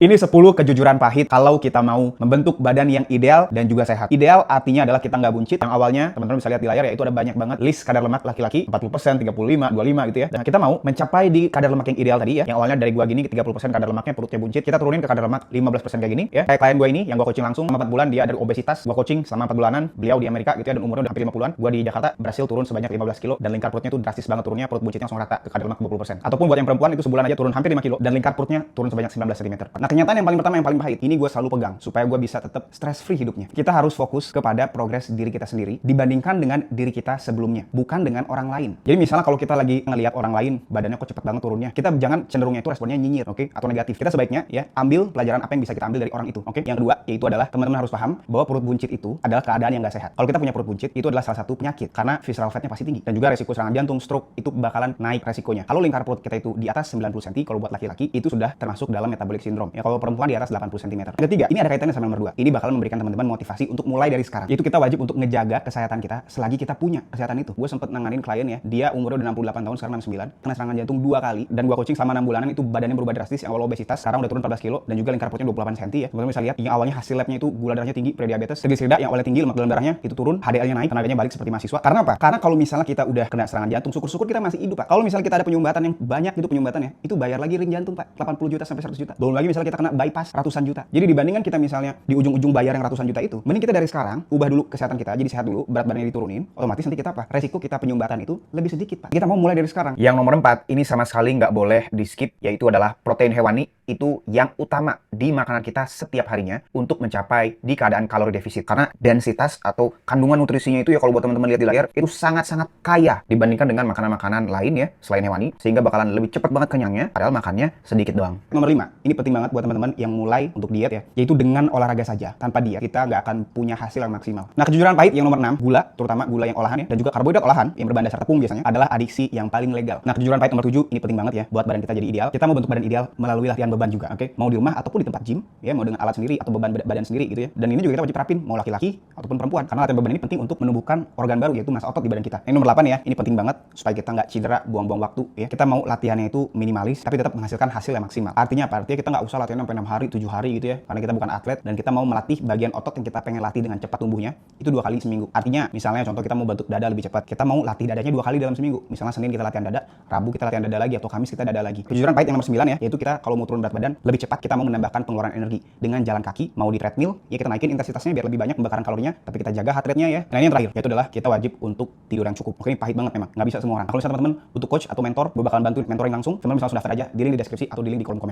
Ini 10 kejujuran pahit kalau kita mau membentuk badan yang ideal dan juga sehat. Ideal artinya adalah kita nggak buncit. Yang awalnya, teman-teman bisa lihat di layar ya, itu ada banyak banget list kadar lemak laki-laki, 40%, 35, 25 gitu ya. Dan kita mau mencapai di kadar lemak yang ideal tadi ya, yang awalnya dari gua gini, 30% kadar lemaknya, perutnya buncit, kita turunin ke kadar lemak 15% kayak gini ya. Kayak klien gua ini, yang gua coaching langsung, selama 4 bulan, dia dari obesitas, gua coaching selama 4 bulanan, beliau di Amerika gitu ya, dan umurnya udah hampir 50-an. Gua di Jakarta berhasil turun sebanyak 15 kilo, dan lingkar perutnya itu drastis banget turunnya, perut buncitnya langsung rata ke kadar lemak 20%. Ataupun buat yang perempuan itu sebulan aja turun hampir 5 kilo, dan lingkar perutnya turun sebanyak 19 cm. Nah, kenyataan yang paling pertama, yang paling pahit, ini gue selalu pegang supaya gue bisa tetap stress free hidupnya. Kita harus fokus kepada progres diri kita sendiri dibandingkan dengan diri kita sebelumnya, bukan dengan orang lain. Jadi misalnya kalau kita lagi ngelihat orang lain badannya kok cepet banget turunnya, kita jangan cenderungnya itu responnya nyinyir, oke? Atau negatif. Kita sebaiknya ya ambil pelajaran apa yang bisa kita ambil dari orang itu, oke? Yang kedua yaitu adalah teman-teman harus paham bahwa perut buncit itu adalah keadaan yang gak sehat. Kalau kita punya perut buncit itu adalah salah satu penyakit karena visceral fatnya pasti tinggi dan juga resiko serangan jantung, stroke itu bakalan naik resikonya. Kalau lingkar perut kita itu di atas 90 cm, kalau buat laki-laki itu sudah termasuk dalam metabolic syndrome. Ya kalau perempuan di atas 80 cm. Yang ketiga, ini ada kaitannya sama nomor 2. Ini bakal memberikan teman-teman motivasi untuk mulai dari sekarang. Itu kita wajib untuk ngejaga kesehatan kita selagi kita punya kesehatan itu. Gue sempet nanganin klien ya, dia umurnya udah 68 tahun, sekarang 69, kena serangan jantung 2 kali, dan gue coaching selama 6 bulanan, itu badannya berubah drastis. Yang awal obesitas, sekarang udah turun 14 kilo, dan juga lingkar perutnya 28 cm ya. Teman-teman bisa lihat, yang awalnya hasil labnya itu gula darahnya tinggi, prediabetes, triglycerida yang awalnya tinggi, lemak dalam darahnya itu turun, HDL-nya naik, tenaganya balik seperti mahasiswa. Karena apa? Karena kalau misalnya kita udah kena serangan jantung, syukur-syukur kita masih hidup, Pak. Kalau misalnya kita ada penyumbatan yang banyak gitu penyumbatannya, itu bayar lagi ring jantung, Pak. 80 juta sampai 100 juta. Belum lagi misalnya kita kena bypass ratusan juta. Jadi dibandingkan kita misalnya di ujung-ujung bayar yang ratusan juta itu, mending kita dari sekarang ubah dulu kesehatan kita jadi sehat dulu, berat badannya diturunin, otomatis nanti kita apa? Resiko kita penyumbatan itu lebih sedikit, Pak. Kita mau mulai dari sekarang. Yang nomor 4, ini sama sekali nggak boleh di skip, yaitu adalah protein hewani. Itu yang utama di makanan kita setiap harinya untuk mencapai di keadaan kalori defisit. Karena densitas atau kandungan nutrisinya itu ya, kalau buat teman-teman lihat di layar, itu sangat-sangat kaya dibandingkan dengan makanan-makanan lain ya, selain hewani, sehingga bakalan lebih cepat banget kenyangnya, padahal makannya sedikit doang. Nomor 5, ini penting banget buat teman-teman yang mulai untuk diet ya, yaitu dengan olahraga saja. Tanpa diet, kita nggak akan punya hasil yang maksimal. Nah, kejujuran pahit yang nomor 6, gula, terutama gula yang olahan ya, dan juga karbohidrat olahan yang berbahan dasar tepung biasanya, adalah adiksi yang paling legal. Nah, kejujuran pahit nomor 7, ini penting banget ya, buat badan kita jadi ideal. Kita mau bentuk badan ideal melalui latihan beban juga, oke? Mau di rumah ataupun di tempat gym, ya, mau dengan alat sendiri atau beban badan sendiri gitu ya. Dan ini juga kita wajib terapin, mau laki-laki ataupun perempuan, karena latihan beban ini penting untuk menumbuhkan organ baru, yaitu massa otot di badan kita. Ini nomor 8 ya, ini penting banget supaya kita nggak cedera, buang-buang waktu ya. Kita mau latihannya itu minimalis, tapi tetap menghasilkan hasil yang maksimal. Artinya apa? Artinya kita nggak usah latihan sampai 6 hari, 7 hari gitu ya, karena kita bukan atlet dan kita mau melatih bagian otot yang kita pengen latih dengan cepat tumbuhnya, itu 2 kali seminggu. Artinya, misalnya contoh kita mau bentuk dada lebih cepat, kita mau latih dadanya 2 kali dalam seminggu. Misalnya Senin kita latihan dada, Rabu kita latihan dada lagi, atau Kamis kita dada lagi. Kejujuran pahit yang nomor 9 ya, yaitu kita kalau mau turun berat badan lebih cepat, kita mau menambahkan pengeluaran energi dengan jalan kaki, mau di treadmill, ya kita naikin intensitasnya biar lebih banyak pembakaran kalorinya, tapi kita jaga heart rate-nya ya. Nah, ini yang terakhir, yaitu adalah kita wajib untuk tidur yang cukup. Oke, ini pahit banget memang, nggak bisa semua orang. Kalau misalnya teman-teman butuh coach atau mentor, gue bakalan bantu mentoring langsung, teman-teman bisa langsung daftar aja di link di deskripsi atau di link di kolom komen.